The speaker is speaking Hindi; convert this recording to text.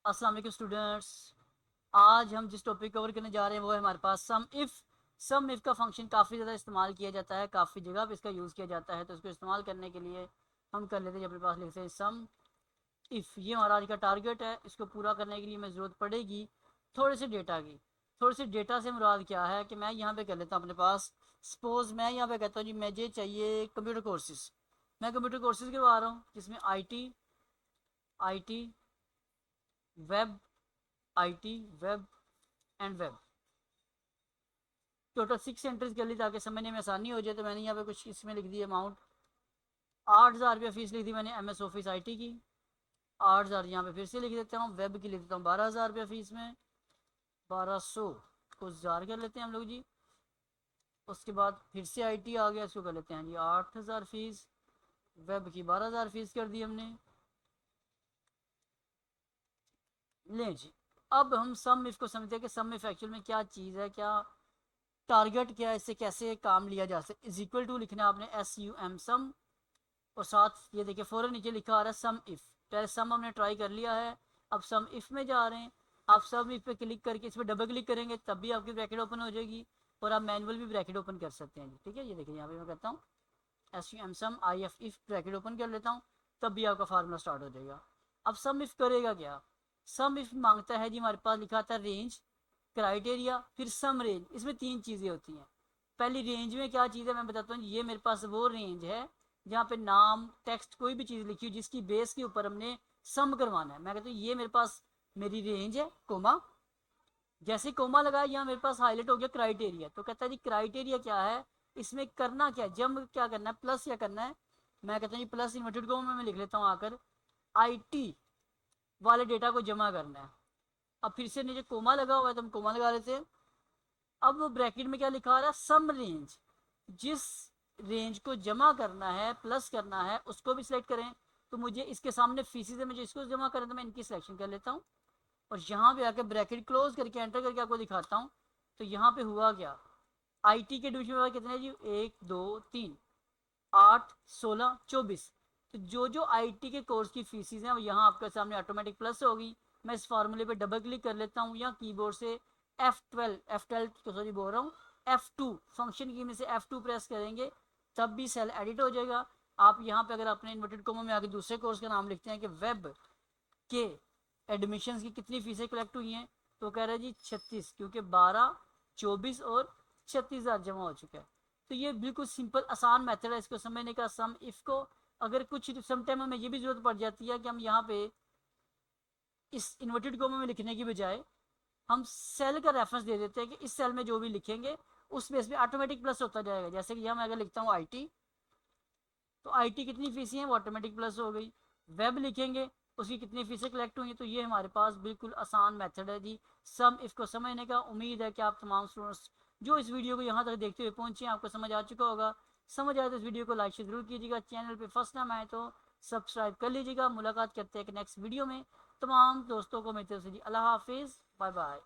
अस्सलाम वालेकुम स्टूडेंट्स। आज हम जिस टॉपिक कवर करने जा रहे हैं वो है हमारे पास सम इफ़ का फंक्शन काफ़ी ज़्यादा इस्तेमाल किया जाता है, काफ़ी जगह पे इसका यूज़ किया जाता है। तो इसको इस्तेमाल करने के लिए हम कर लेते हैं, अपने पास लिखते हैं सम इफ़। ये हमारा आज का टारगेट है। इसको पूरा करने के लिए हमें ज़रूरत पड़ेगी थोड़े से डेटा की। थोड़े से डेटा से मुराद क्या है कि मैं यहाँ पे कर लेता हूँ अपने पास। सपोज़ मैं यहाँ पे कहता हूँ जी मुझे चाहिए कंप्यूटर कोर्सेज। मैं कंप्यूटर कोर्सेज करवा रहा हूँ जिसमें I T web, I web and web, total 6 entries कर ली ताकि समझने में आसानी हो जाए। तो मैंने यहाँ पे कुछ इसमें लिख दी अमाउंट। 8,000 रुपया फीस लिख दी मैंने MS ऑफिस IT की। 8,000 यहाँ पे फिर से लिख देता हूँ। वेब की लिख देता हूँ 12,000 रुपया फीस में। 1200 को 1000 कर लेते हैं हम लोग जी। उसके बाद फिर से IT आ गया, इसको कर लेते हैं जी 8,000 फीस। वेब की 12,000 फीस कर दी हमने। ले जी, अब हम सम इफ को समझते हैं कि सम इफ एक्चुअल में क्या चीज़ है, क्या टारगेट क्या है, इससे कैसे काम लिया जा सकता है। इज इक्वल टू लिखना आपने SUM सम, और साथ ये देखिए फ़ौरन नीचे लिखा आ रहा है सम इफ़। पहले सम हमने ट्राई कर लिया है, अब सम इफ़ में जा रहे हैं। आप सम इफ़ पे क्लिक करके इस पर डबल क्लिक करेंगे तब भी आपकी ब्रैकेट ओपन हो जाएगी, और आप मैनुअल भी ब्रैकेट ओपन कर सकते हैं। ठीक है, ये देखिए यहाँ पे मैं करता हूँ SUM sum IF if, bracket open कर लेता हूँ, तब भी आपका फार्मूला स्टार्ट हो जाएगा। अब सम इफ़ करेगा क्या? सम इफ़ मांगता है जी, हमारे पास लिखा था रेंज, क्राइटेरिया, फिर सम रेंज। इसमें 3 चीज़ें होती हैं। पहली रेंज में क्या चीज़ है मैं बताता हूँ। ये मेरे पास वो रेंज है जहाँ पे नाम टेक्स्ट कोई भी चीज़ लिखी हो जिसकी बेस के ऊपर हमने सम करवाना है। मैं कहता हूँ ये मेरे पास मेरी रेंज है, कोमा। जैसे कोमा लगाया यहाँ मेरे पास हाईलाइट हो गया क्राइटेरिया। तो कहता है जी क्राइटेरिया क्या है, इसमें करना क्या है, जम क्या करना है, प्लस क्या करना है। मैं कहता हूँ जी प्लस इन्वर्टेड कोमा में लिख लेता हूँ आकर IT वाले डेटा को जमा करना है। अब फिर से नीचे कोमा लगा हुआ है तो हम कोमा लगा लेते हैं। अब वो ब्रैकेट में क्या लिखा आ रहा है, सम रेंज। जिस रेंज को जमा करना है, प्लस करना है, उसको भी सिलेक्ट करें। तो मुझे इसके सामने फीसिस है, मुझे इसको जमा करें तो मैं इनकी सिलेक्शन कर लेता हूँ, और यहाँ पे आकर ब्रैकेट क्लोज करके एंटर करके आपको दिखाता हूँ। तो यहाँ पे हुआ क्या, IT के डिवीजन में कितने जी, 1 2 3 8 16 24। तो जो जो IT के कोर्स की फीसिस हैं वो यहाँ आपके सामने ऑटोमेटिक प्लस होगी। मैं इस फार्मूले पे डबल क्लिक कर लेता हूँ, या कीबोर्ड से F12 सॉरी बोल रहा हूँ F2 फंक्शन की में से F2 प्रेस करेंगे तब भी सेल एडिट हो जाएगा। आप यहाँ पे अगर अपने इन्वर्टेड कोमा में आगे दूसरे कोर्स का नाम लिखते हैं कि वेब के एडमिशन की कितनी फीसें कलेक्ट हुई हैं, तो कह रहे हैं जी 36, क्योंकि 12 24 और 36,000 जमा हो चुका है। तो ये बिल्कुल सिंपल आसान मेथड है इसको समझने का, सम इफ को। अगर कुछ समटाइम हमें ये भी जरूरत पड़ जाती है कि हम यहाँ पे इस इन्वर्टेड कोमा में लिखने की बजाय हम सेल का रेफरेंस दे देते हैं कि इस सेल में जो भी लिखेंगे उस बेस पे ऑटोमेटिक प्लस होता जाएगा। जैसे कि यहाँ मैं अगर लिखता हूँ IT, तो IT कितनी फीसें हैं वो ऑटोमेटिक प्लस हो गई। वेब लिखेंगे उसकी कितनी फीसें कलेक्ट हुई। तो ये हमारे पास बिल्कुल आसान मेथड है जी सम इफ को समझने का। उम्मीद है कि आप तमाम स्टूडेंट्स जो इस वीडियो को यहाँ तक देखते हुए पहुंचे आपको समझ आ चुका होगा। समझ आए तो इस वीडियो को लाइक से जरूर कीजिएगा। चैनल पे फर्स्ट टाइम आए तो सब्सक्राइब कर लीजिएगा। मुलाकात करते हैं नेक्स्ट वीडियो में। तमाम दोस्तों को मेरी तरफ से जी अल्लाह हाफिज़, बाय बाय।